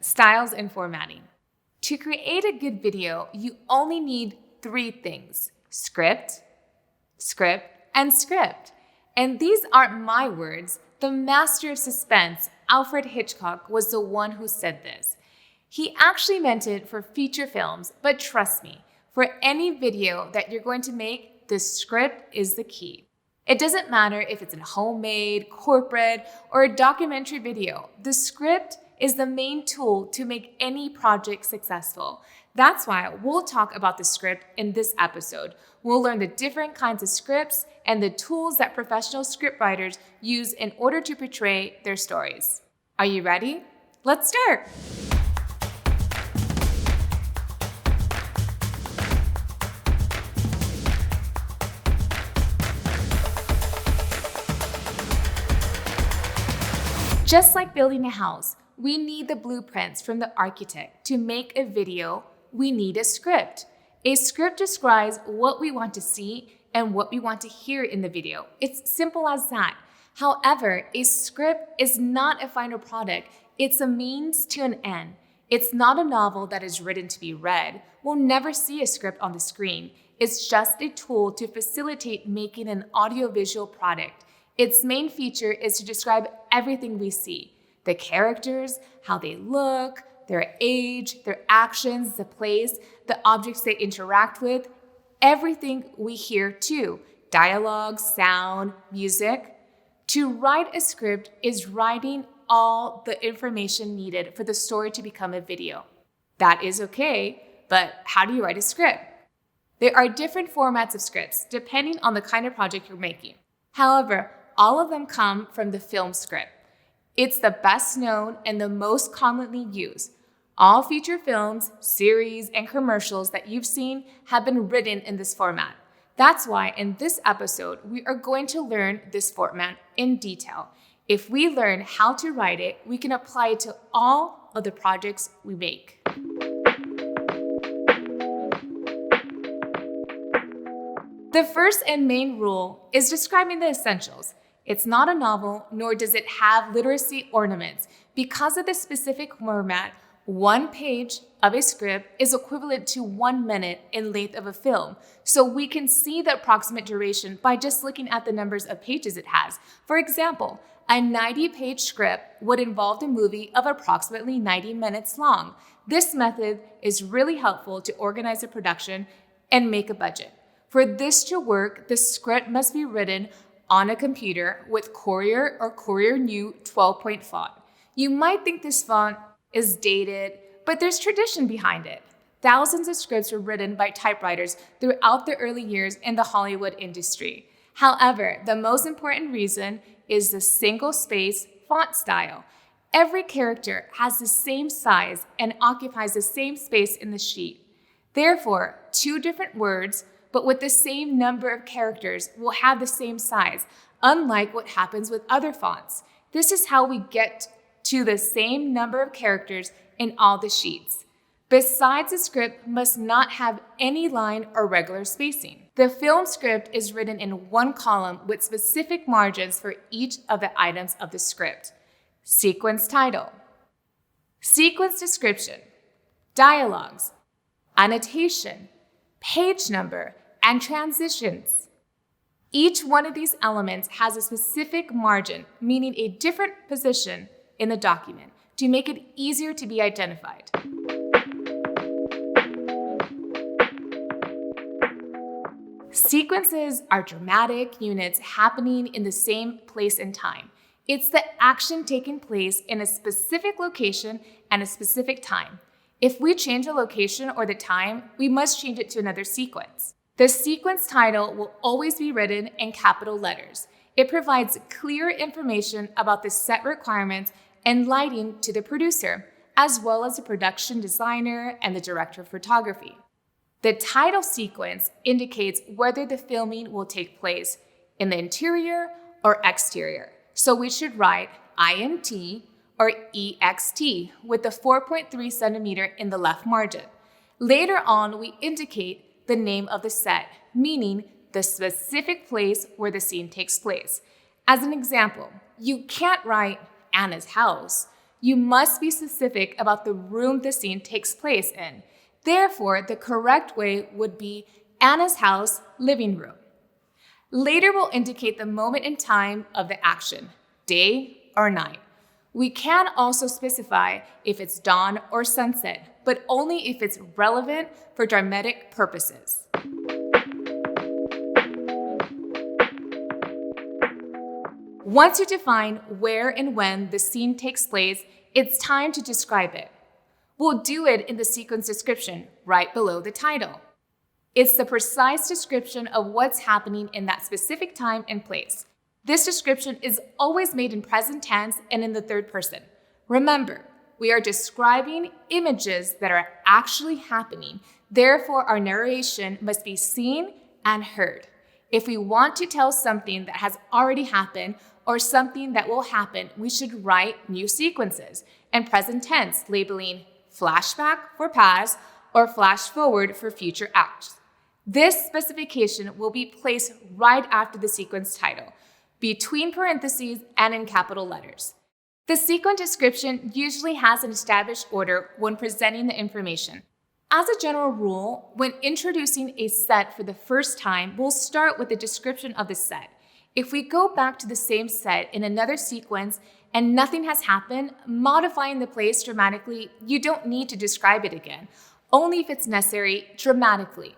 Styles and formatting. To create a good video, you only need 3 things: script, and script. And these aren't my words. The master of suspense, Alfred Hitchcock, was the one who said this. He actually meant it for feature films, but trust me, for any video that you're going to make, the script is the key. It doesn't matter if it's a homemade, corporate, or a documentary video. The script is the main tool to make any project successful. That's why we'll talk about the script in this episode. We'll learn the different kinds of scripts and the tools that professional scriptwriters use in order to portray their stories. Are you ready? Let's start! Just like building a house, we need the blueprints from the architect. To make a video, we need a script. A script describes what we want to see and what we want to hear in the video. It's simple as that. However, a script is not a final product. It's a means to an end. It's not a novel that is written to be read. We'll never see a script on the screen. It's just a tool to facilitate making an audiovisual product. Its main feature is to describe everything we see: the characters, how they look, their age, their actions, the place, the objects they interact with, everything we hear too: dialogue, sound, music. To write a script is writing all the information needed for the story to become a video. That is okay, but how do you write a script? There are different formats of scripts depending on the kind of project you're making. However, all of them come from the film script. It's the best known and the most commonly used. All feature films, series, and commercials that you've seen have been written in this format. That's why in this episode, we are going to learn this format in detail. If we learn how to write it, we can apply it to all of the projects we make. The first and main rule is describing the essentials. It's not a novel, nor does it have literacy ornaments. Because of the specific format, 1 page of a script is equivalent to 1 minute in length of a film. So we can see the approximate duration by just looking at the numbers of pages it has. For example, a 90-page script would involve a movie of approximately 90 minutes long. This method is really helpful to organize a production and make a budget. For this to work, the script must be written on a computer with Courier or Courier New 12-point font. You might think this font is dated, but there's tradition behind it. Thousands of scripts were written by typewriters throughout the early years in the Hollywood industry. However, the most important reason is the single-space font style. Every character has the same size and occupies the same space in the sheet. Therefore, 2 different words but with the same number of characters will have the same size, unlike what happens with other fonts. This is how we get to the same number of characters in all the sheets. Besides, the script must not have any line or regular spacing. The film script is written in 1 column with specific margins for each of the items of the script. Sequence title, sequence description, dialogues, annotation, page number, and transitions. Each one of these elements has a specific margin, meaning a different position in the document, to make it easier to be identified. Sequences are dramatic units happening in the same place and time. It's the action taking place in a specific location and a specific time. If we change a location or the time, we must change it to another sequence. The sequence title will always be written in capital letters. It provides clear information about the set requirements and lighting to the producer, as well as the production designer and the director of photography. The title sequence indicates whether the filming will take place in the interior or exterior. So we should write INT or EXT with the 4.3 centimeter in the left margin. Later on, we indicate the name of the set, meaning the specific place where the scene takes place. As an example, you can't write Anna's house. You must be specific about the room the scene takes place in. Therefore, the correct way would be Anna's house, living room. Later will indicate the moment in time of the action, day or night. We can also specify if it's dawn or sunset, but only if it's relevant for dramatic purposes. Once you define where and when the scene takes place, it's time to describe it. We'll do it in the sequence description right below the title. It's the precise description of what's happening in that specific time and place. This description is always made in present tense and in the third person. Remember, we are describing images that are actually happening. Therefore, our narration must be seen and heard. If we want to tell something that has already happened or something that will happen, we should write new sequences and present tense, labeling flashback for past or flash forward for future acts. This specification will be placed right after the sequence title, between parentheses and in capital letters. The sequence description usually has an established order when presenting the information. As a general rule, when introducing a set for the first time, we'll start with the description of the set. If we go back to the same set in another sequence and nothing has happened, modifying the place dramatically, you don't need to describe it again, only if it's necessary dramatically.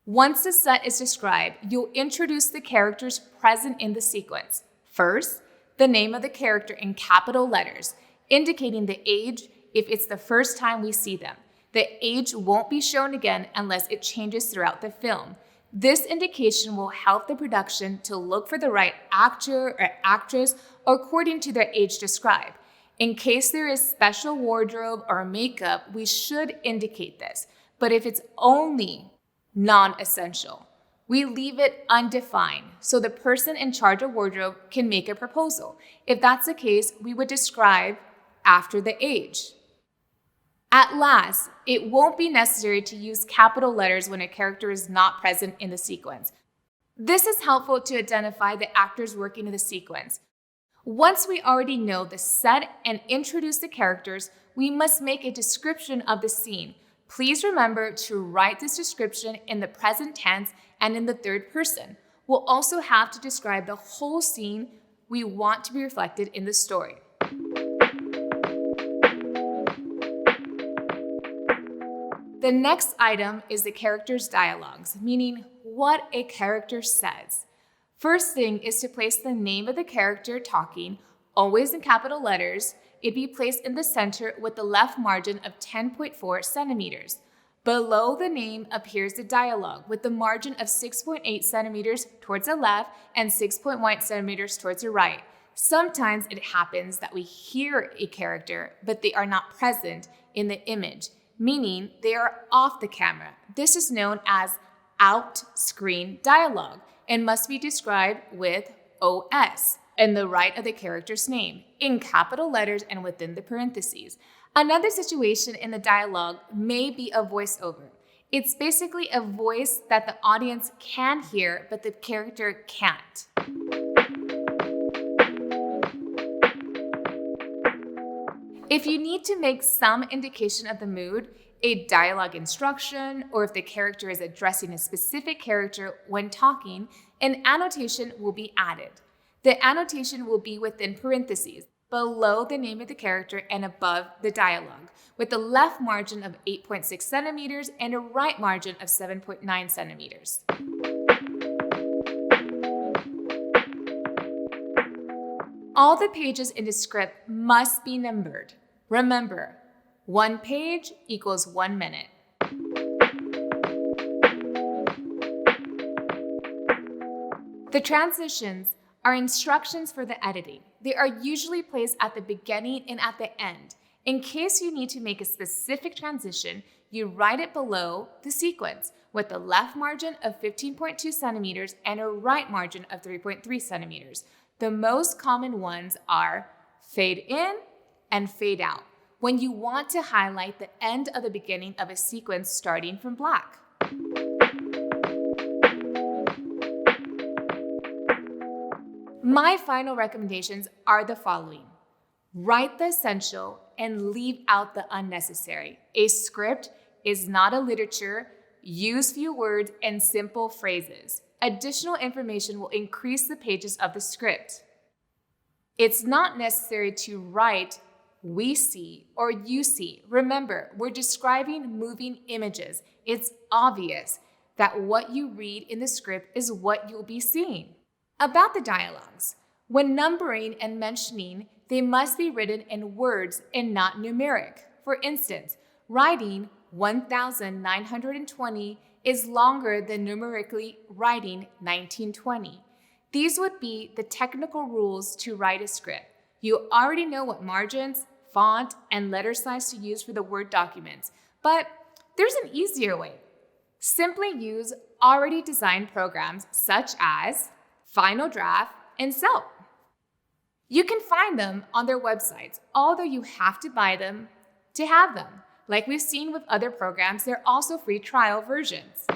Once the set is described, you'll introduce the characters present in the sequence. First, the name of the character in capital letters, indicating the age if it's the first time we see them. The age won't be shown again unless it changes throughout the film. This indication will help the production to look for the right actor or actress according to their age described. In case there is special wardrobe or makeup, we should indicate this. But if it's only non-essential, we leave it undefined so the person in charge of wardrobe can make a proposal. If that's the case, we would describe after the age. At last, it won't be necessary to use capital letters when a character is not present in the sequence. This is helpful to identify the actors working in the sequence. Once we already know the set and introduce the characters, we must make a description of the scene. Please remember to write this description in the present tense and in the third person. We'll also have to describe the whole scene we want to be reflected in the story. The next item is the character's dialogues, meaning what a character says. First thing is to place the name of the character talking, always in capital letters. It'd be placed in the center with the left margin of 10.4 centimeters. Below the name appears the dialogue with the margin of 6.8 centimeters towards the left and 6.1 centimeters towards the right. Sometimes it happens that we hear a character, but they are not present in the image, meaning they are off the camera. This is known as out-screen dialogue and must be described with OS and the right of the character's name, in capital letters and within the parentheses. Another situation in the dialogue may be a voiceover. It's basically a voice that the audience can hear, but the character can't. If you need to make some indication of the mood, a dialogue instruction, or if the character is addressing a specific character when talking, an annotation will be added. The annotation will be within parentheses, below the name of the character and above the dialogue, with a left margin of 8.6 centimeters and a right margin of 7.9 centimeters. All the pages in the script must be numbered. Remember, 1 page equals 1 minute. The transitions are instructions for the editing. They are usually placed at the beginning and at the end. In case you need to make a specific transition, you write it below the sequence with a left margin of 15.2 centimeters and a right margin of 3.3 centimeters. The most common ones are fade in and fade out, when you want to highlight the end of the beginning of a sequence starting from black. My final recommendations are the following. Write the essential and leave out the unnecessary. A script is not a literature. Use few words and simple phrases. Additional information will increase the pages of the script. It's not necessary to write "we see" or "you see." Remember, we're describing moving images. It's obvious that what you read in the script is what you'll be seeing. About the dialogues, when numbering and mentioning, they must be written in words and not numeric. For instance, writing 1920 is longer than numerically writing 1920. These would be the technical rules to write a script. You already know what margins, font, and letter size to use for the Word documents, but there's an easier way. Simply use already designed programs such as Final Draft and Selp. You can find them on their websites, although you have to buy them to have them. Like we've seen with other programs, they're also free trial versions.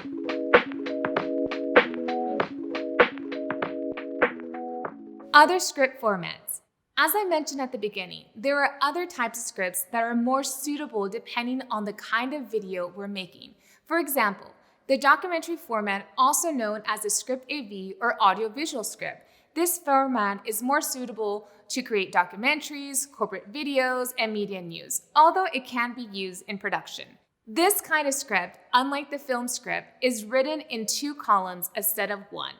Other script formats. As I mentioned at the beginning, there are other types of scripts that are more suitable depending on the kind of video we're making. For example, the documentary format, also known as the script AV or audiovisual script. This format is more suitable to create documentaries, corporate videos, and media news, although it can be used in production. This kind of script, unlike the film script, is written in 2 columns instead of 1.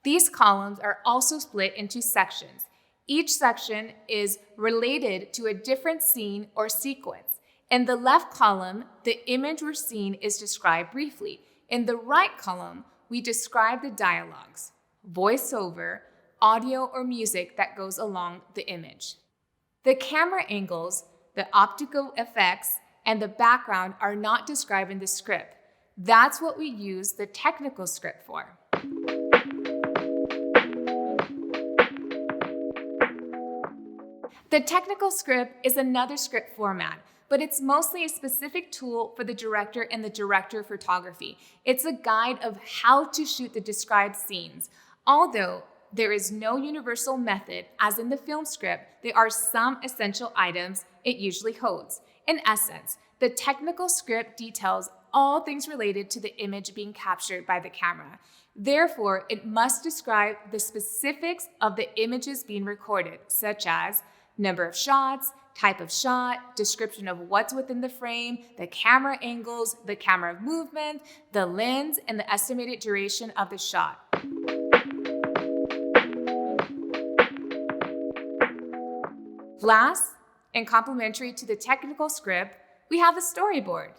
These columns are also split into sections. Each section is related to a different scene or sequence. In the left column, the image we're seeing is described briefly. In the right column, we describe the dialogues, voiceover, audio or music that goes along the image. The camera angles, the optical effects, and the background are not described in the script. That's what we use the technical script for. The technical script is another script format, but it's mostly a specific tool for the director and the director of photography. It's a guide of how to shoot the described scenes. Although there is no universal method, as in the film script, there are some essential items it usually holds. In essence, the technical script details all things related to the image being captured by the camera. Therefore, it must describe the specifics of the images being recorded, such as number of shots, type of shot, description of what's within the frame, the camera angles, the camera movement, the lens, and the estimated duration of the shot. Last, and complementary to the technical script, we have the storyboard.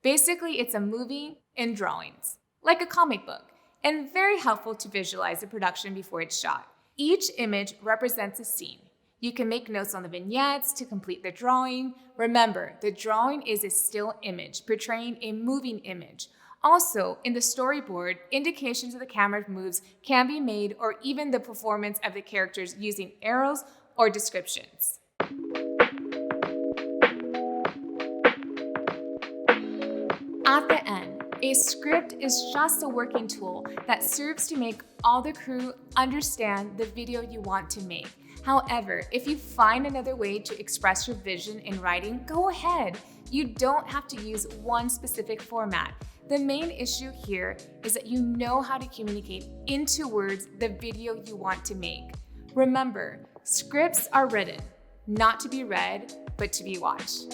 Basically, it's a movie in drawings, like a comic book, and very helpful to visualize the production before it's shot. Each image represents a scene. You can make notes on the vignettes to complete the drawing. Remember, the drawing is a still image, portraying a moving image. Also, in the storyboard, indications of the camera moves can be made, or even the performance of the characters using arrows or descriptions. At the end, a script is just a working tool that serves to make all the crew understand the video you want to make. However, if you find another way to express your vision in writing, go ahead. You don't have to use one specific format. The main issue here is that you know how to communicate into words the video you want to make. Remember, scripts are written, not to be read, but to be watched.